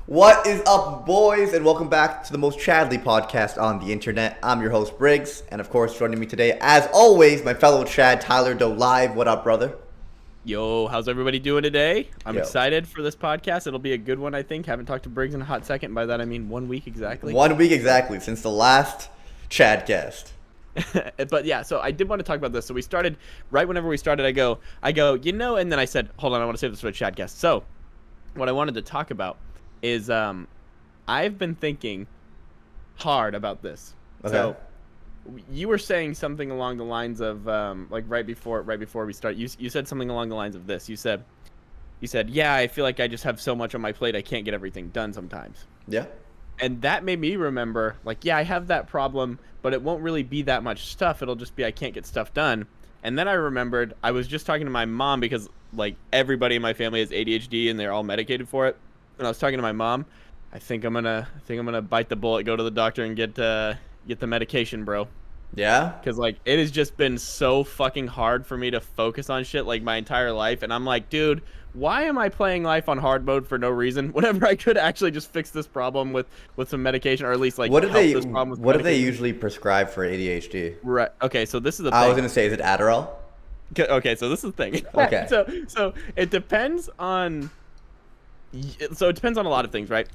What is up, boys, and welcome back to the most Chadley podcast on the internet. I'm your host, Briggs, and of course, joining me today, as always, my fellow Chad, Tyler Doe Live. What up, brother? Yo, how's everybody doing today? I'm Yo. excited for this podcast. It'll be a good one, I think. Haven't talked to Briggs in a hot second. By that, I mean 1 week exactly. 1 week exactly since the last Chadcast. But yeah, so I did want to talk about this. So we started, right whenever we started, I go, and then I said, hold on, I want to save this for a Chadcast. So what I wanted to talk about is I've been thinking hard about this. Okay. So you were saying something along the lines of like right before we start. You said something along the lines of this. You said, yeah, I feel like I just have so much on my plate I can't get everything done sometimes. Yeah. And that made me remember, like, yeah, I have that problem, but it won't really be that much stuff. It'll just be I can't get stuff done. And then I remembered I was just talking to my mom because like everybody in my family has ADHD and they're all medicated for it. And I was talking to my mom. I think I'm gonna bite the bullet, go to the doctor, and get the medication, bro. Yeah? Because like it has just been so fucking hard for me to focus on shit like my entire life, and I'm like, dude, why am I playing life on hard mode for no reason? Whenever I could actually just fix this problem with some medication, or at least like What do they medication. usually prescribe for ADHD? Right. Okay. So this is the thing. I was gonna say, is it Adderall? Okay. So this is the thing. Okay. So it depends on. So it depends on a lot of things, right?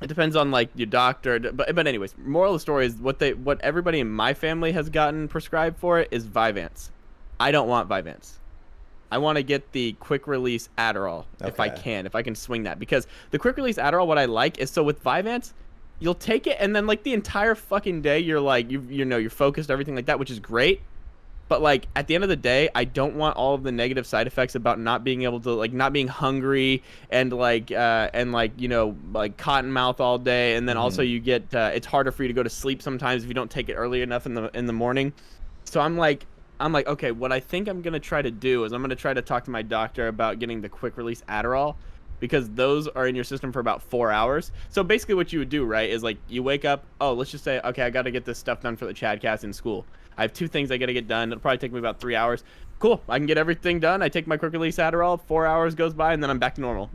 It depends on like your doctor, but anyways, moral of the story is what everybody in my family has gotten prescribed for it is Vyvanse. I don't want Vyvanse. I want to get the quick release Adderall if I can swing that, because the quick release Adderall, what I like is, so with Vyvanse, you'll take it and then like the entire fucking day you're like you're focused, everything like that, which is great. But like at the end of the day, I don't want all of the negative side effects about not being able to, like, not being hungry and like like cotton mouth all day, and then also you get it's harder for you to go to sleep sometimes if you don't take it early enough in the morning. So I'm like, okay, what I think I'm gonna try to do is I'm gonna try to talk to my doctor about getting the quick release Adderall, because those are in your system for about 4 hours. So basically what you would do, right, is like you wake up, oh, let's just say, okay, I got to get this stuff done for the Chadcast in school. I have 2 things I got to get done. It'll probably take me about 3 hours. Cool. I can get everything done. I take my quick release Adderall, 4 hours goes by, and then I'm back to normal,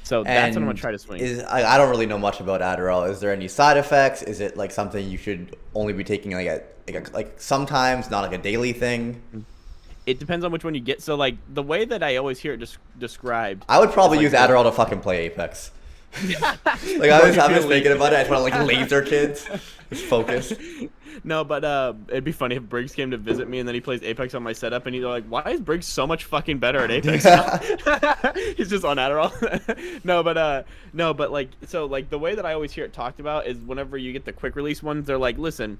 So that's what I'm going to try to swing. I don't really know much about Adderall. Is there any side effects? Is it like something you should only be taking like sometimes, not like a daily thing? It depends on which one you get. So like the way that I always hear it described, I would probably use Adderall to fucking play Apex. Like I'm just thinking about it. I just want to like laser kids. Just focus. No, but it'd be funny if Briggs came to visit me and then he plays Apex on my setup and he's like, why is Briggs so much fucking better at Apex now? He's just on Adderall. No, but like, so like the way that I always hear it talked about is whenever you get the quick release ones, they're like, listen,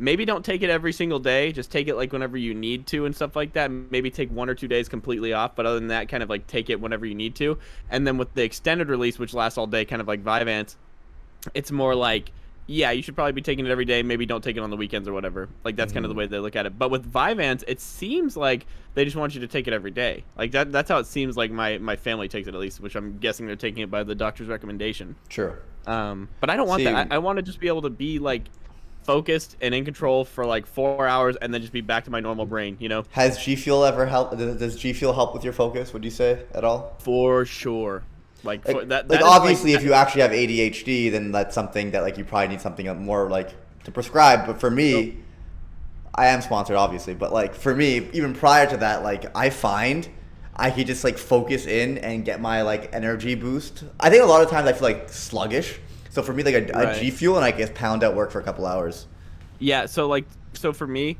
maybe don't take it every single day. Just take it like whenever you need to and stuff like that. Maybe take 1 or 2 days completely off. But other than that, kind of like take it whenever you need to. And then with the extended release, which lasts all day, kind of like Vyvanse, it's more like, yeah, you should probably be taking it every day. Maybe don't take it on the weekends or whatever. Like that's kind of the way they look at it. But with Vyvanse, it seems like they just want you to take it every day. Like that's how it seems like my family takes it, at least, which I'm guessing they're taking it by the doctor's recommendation. Sure. But I don't want that. I want to just be able to be like focused and in control for like 4 hours and then just be back to my normal brain, Has G Fuel ever helped? Does G Fuel help with your focus, would you say, at all? For sure. Like obviously, like, if you actually have ADHD, then that's something that like you probably need something more like to prescribe. But for me, I am sponsored, obviously. But like for me, even prior to that, like I find I could just like focus in and get my like energy boost. I think a lot of times I feel like sluggish. So for me, like a G Fuel, and I guess pound out work for a couple hours. Yeah. So for me,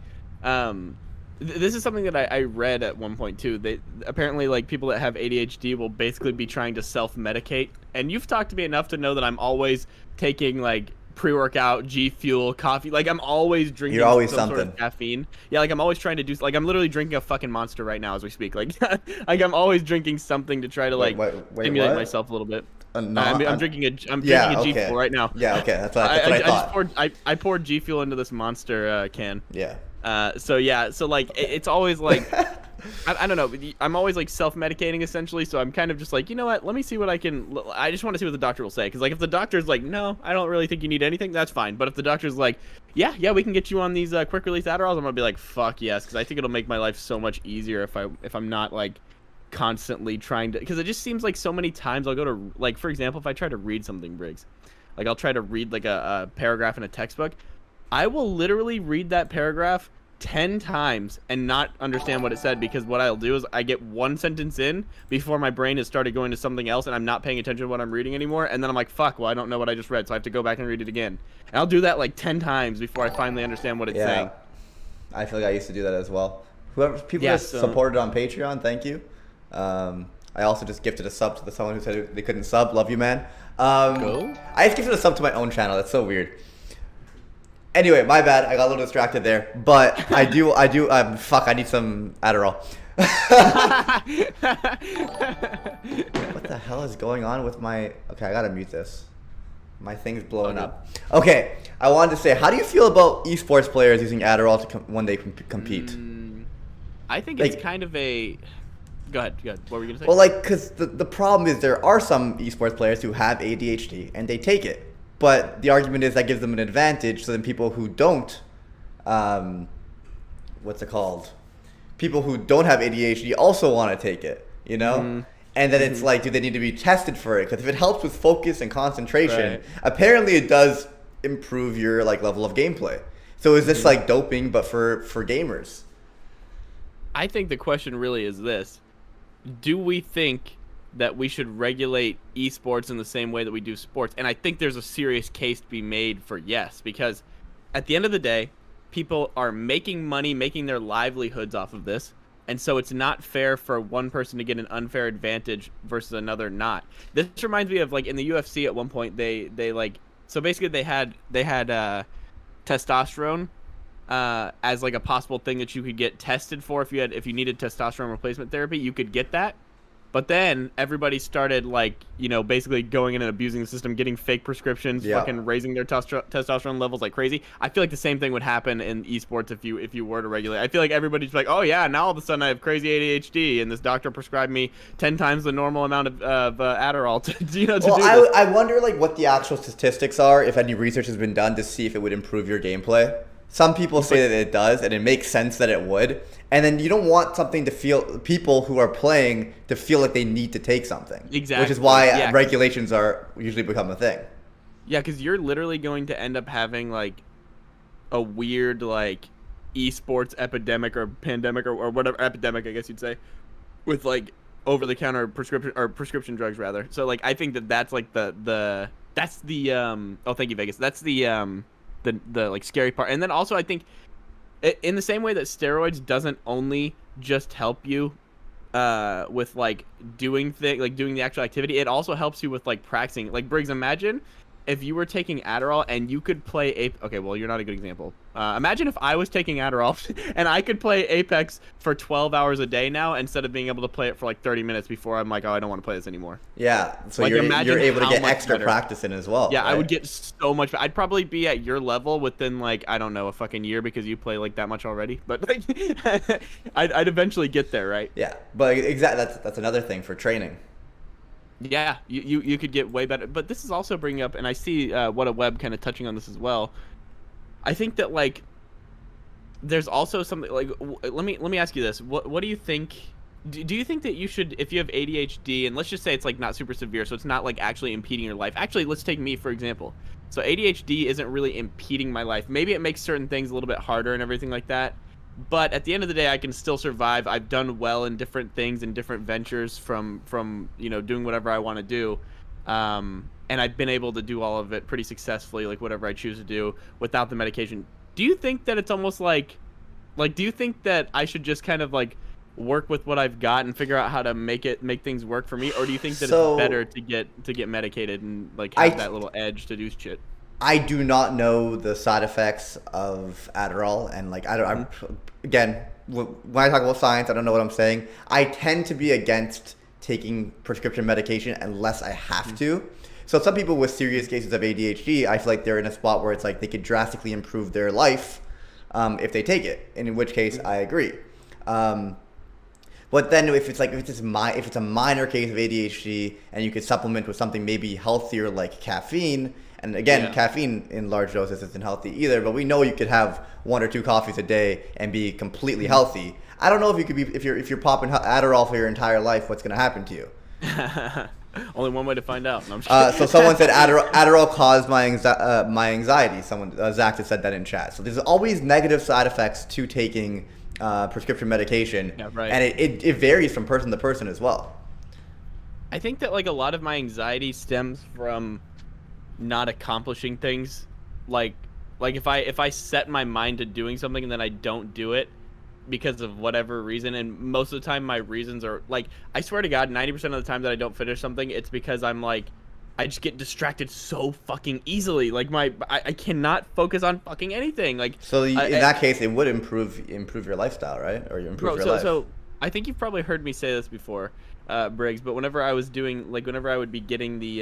this is something that I read at one point too. They apparently, like, people that have ADHD will basically be trying to self-medicate. And you've talked to me enough to know that I'm always taking like pre-workout, G Fuel, coffee. Like I'm always drinking. You're always some sort of caffeine. Yeah, like I'm always trying to do. Like I'm literally drinking a fucking Monster right now as we speak. Like, like I'm always drinking something to try to like stimulate myself a little bit. I'm drinking a G Fuel right now. Yeah, okay, that's what I thought. I poured G Fuel into this Monster can. Yeah. So like it's always like I don't know. I'm always like self-medicating essentially. So I'm kind of just like, you know what? Let me see what I can. I just want to see what the doctor will say. Because like if the doctor's like, no, I don't really think you need anything, that's fine. But if the doctor's like, yeah, we can get you on these quick release Adderalls, I'm gonna be like, fuck yes, because I think it'll make my life so much easier if I'm not like constantly trying to, because it just seems like so many times I'll go to, like, for example, if I try to read something, Briggs, like I'll try to read like a paragraph in a textbook, I will literally read that paragraph 10 times and not understand what it said, because what I'll do is I get one sentence in before my brain has started going to something else and I'm not paying attention to what I'm reading anymore, and then I'm like, fuck, well, I don't know what I just read, so I have to go back and read it again. And I'll do that like 10 times before I finally understand what it's saying. I feel like I used to do that as well. Whoever people that supported on Patreon, thank you. I also just gifted a sub to someone who said they couldn't sub. Love you, man. Go. I just gifted a sub to my own channel. That's so weird. Anyway, my bad. I got a little distracted there. But I do. Fuck, I need some Adderall. What the hell is going on with my... Okay, I gotta mute this. My thing's blowing up. Okay, I wanted to say, how do you feel about esports players using Adderall when they compete? I think it's kind of a... Go ahead. What were you going to say? Well, like, because the problem is there are some esports players who have ADHD and they take it. But the argument is that gives them an advantage. So then people who don't, what's it called? People who don't have ADHD also want to take it, you know? Mm-hmm. And then it's like, do they need to be tested for it? Because if it helps with focus and concentration, apparently it does improve your like level of gameplay. So is this like doping, but for gamers? I think the question really is this. Do we think that we should regulate esports in the same way that we do sports? And I think there's a serious case to be made for yes, because at the end of the day, people are making money, making their livelihoods off of this. And so it's not fair for one person to get an unfair advantage versus another not. This reminds me of like in the UFC at one point, they like, so basically they had testosterone as like a possible thing that you could get tested for if you needed testosterone replacement therapy, you could get that. But then everybody started like, you know, basically going in and abusing the system, getting fake prescriptions, fucking raising their testosterone levels like crazy. I feel like the same thing would happen in esports if you were to regulate. I feel like everybody's like, oh yeah, now all of a sudden I have crazy ADHD and this doctor prescribed me 10 times the normal amount of Adderall to do this. I wonder like what the actual statistics are, if any research has been done to see if it would improve your gameplay. Some people say that it does, and it makes sense that it would. And then you don't want something to feel, people who are playing to feel like they need to take something. Exactly. Which is why regulations are usually become a thing. Yeah, because you're literally going to end up having like a weird like esports epidemic or pandemic or whatever, epidemic I guess you'd say, with like over-the-counter prescription drugs rather. So like I think that's like the thank you Vegas. That's the like scary part. And then also I think in the same way that steroids doesn't only just help you with like doing the actual activity, it also helps you with like practicing. Like Briggs, imagine if you were taking Adderall and you could play okay, well, you're not a good example. Imagine if I was taking Adderall and I could play Apex for 12 hours a day now instead of being able to play it for like 30 minutes before I'm like, oh, I don't want to play this anymore. Yeah, so like, you're able to get extra practice in as well. Yeah, right? I would get so much. I'd probably be at your level within like, I don't know, a fucking year because you play like that much already. But like, I'd eventually get there, right? Yeah, but exactly, that's another thing for training. Yeah, you could get way better. But this is also bringing up, and I see What a Web kind of touching on this as well. I think that like there's also something like let me ask you this. What do you think? Do you think that you should, if you have ADHD, and let's just say it's like not super severe, so it's not like actually impeding your life. Actually, let's take me for example. So ADHD isn't really impeding my life. Maybe it makes certain things a little bit harder and everything like that. But at the end of the day, I can still survive. I've done well in different things and different ventures from you know, doing whatever I want to do. And I've been able to do all of it pretty successfully, like whatever I choose to do without the medication. Do you think that it's almost like do you think that I should just kind of like work with what I've got and figure out how to make things work for me? Or do you think that it's better to get medicated and like have that little edge to do shit? I do not know the side effects of Adderall, and like again, when I talk about science, I don't know what I'm saying. I tend to be against taking prescription medication unless I have to. So some people with serious cases of ADHD, I feel like they're in a spot where it's like they could drastically improve their life if they take it. And in which case, I agree. But then if it's a minor case of ADHD and you could supplement with something maybe healthier like caffeine. And again, caffeine in large doses isn't healthy either, but we know you could have 1 or 2 coffees a day and be completely healthy. I don't know if you could be if you're popping Adderall for your entire life, what's gonna happen to you? Only one way to find out. No, I'm just So someone said Adderall caused my anxiety. Someone Zach just said that in chat. So there's always negative side effects to taking prescription medication, Yeah, right. and it varies from person to person as well. I think that like a lot of my anxiety stems from not accomplishing things. Like if I set my mind to doing something and then I don't do it because of whatever reason, and most of the time my reasons are like, I swear to God, 90% of the time that I don't finish something, it's because I'm like, I just get distracted so fucking easily. Like I cannot focus on fucking anything. Like so in that case, it would improve your lifestyle, right? Or improve your life. So I think you've probably heard me say this before, Briggs. But whenever I was doing whenever I would be getting the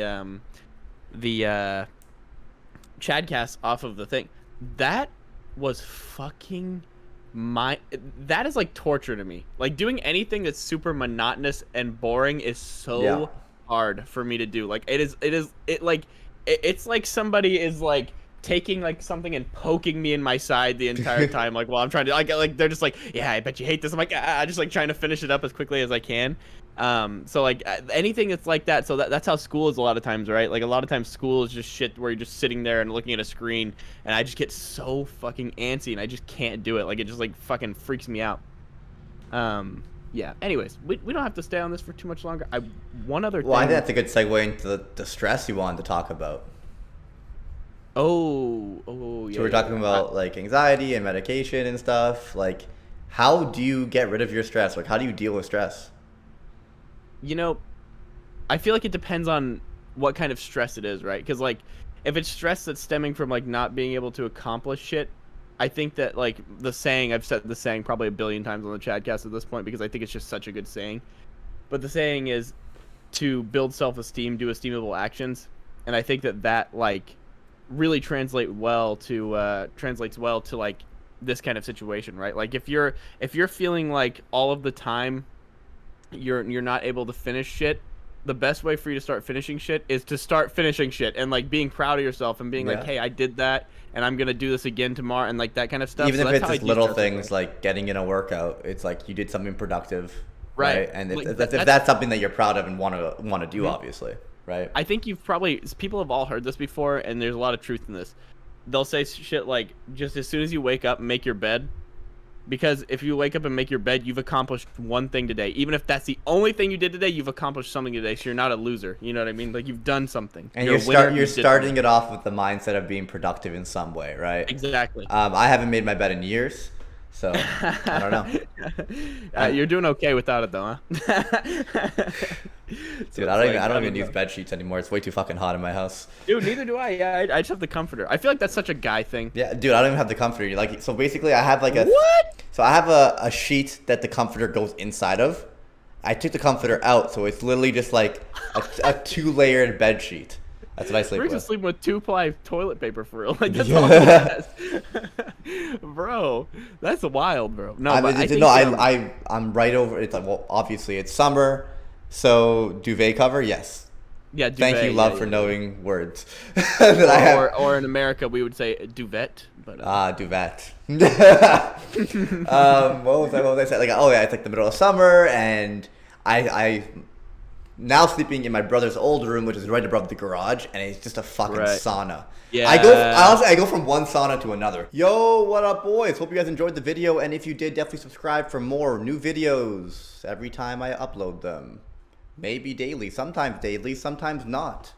Chadcast off of the thing, that was fucking that is like torture to me. Like doing anything that's super monotonous and boring is so hard for me to do. Like it's like somebody is like taking like something and poking me in my side the entire time, like while I'm trying to like they're just like, yeah, I bet you hate this. I'm like, just like trying to finish it up as quickly as I can. So like anything that's like that. So that's how school is a lot of times, right? Like a lot of times school is just shit where you're just sitting there and looking at a screen, and I just get so fucking antsy and I just can't do it. Like it just like fucking freaks me out. Yeah. Anyways, we don't have to stay on this for too much longer. One other thing. Well, I think that's a good segue into the stress you wanted to talk about. Oh, yeah. So we're talking about like anxiety and medication and stuff. Like, how do you get rid of your stress? Like, how do you deal with stress? You know, I feel like it depends on what kind of stress it is, right? Because like, if it's stress that's stemming from like not being able to accomplish shit, I think that like I've said the saying probably a billion times on the Chadcast at this point because I think it's just such a good saying. But the saying is to build self-esteem, do esteemable actions, and I think that like really translates well to like this kind of situation, right? Like if you're feeling like all of the time you're not able to finish shit, the best way for you to start finishing shit is to start finishing shit and like being proud of yourself and being like, hey, I did that and I'm gonna do this again tomorrow, and like that kind of stuff. Even if it's just little things like getting in a workout, it's like you did something productive, right? And if that's something that you're proud of and want to do, obviously, right? I think people have all heard this before, and there's a lot of truth in this. They'll say shit like, just as soon as you wake up, make your bed. Because if you wake up and make your bed, you've accomplished one thing today. Even if that's the only thing you did today, you've accomplished something today. So you're not a loser. You know what I mean? Like you've done something. And you're starting it off with the mindset of being productive in some way, right? Exactly. I haven't made my bed in years, so I don't know. You're doing okay without it, though, huh? Dude, I don't even use bed sheets anymore. It's way too fucking hot in my house. Dude, neither do I. Yeah, I just have the comforter. I feel like that's such a guy thing. Yeah, dude, I don't even have the comforter. Like, so basically, I have like a So I have a sheet that the comforter goes inside of. I took the comforter out, so it's literally just like a 2-layered bed sheet. That's what I sleep with. Briggs is sleeping with 2-ply toilet paper for real. Like that's all he has. Bro, that's wild, bro. No, I'm right over. It's like, well, obviously it's summer, so duvet cover, yes. Yeah, duvet. Thank you, love, for knowing words. that or in America we would say duvet, but duvet. What was I saying? Like, oh yeah, it's like the middle of summer, and I now sleeping in my brother's old room, which is right above the garage, and it's just a fucking sauna. Yeah. I go from one sauna to another. Yo, what up, boys? Hope you guys enjoyed the video, and if you did, definitely subscribe for more new videos every time I upload them. Maybe daily, sometimes not.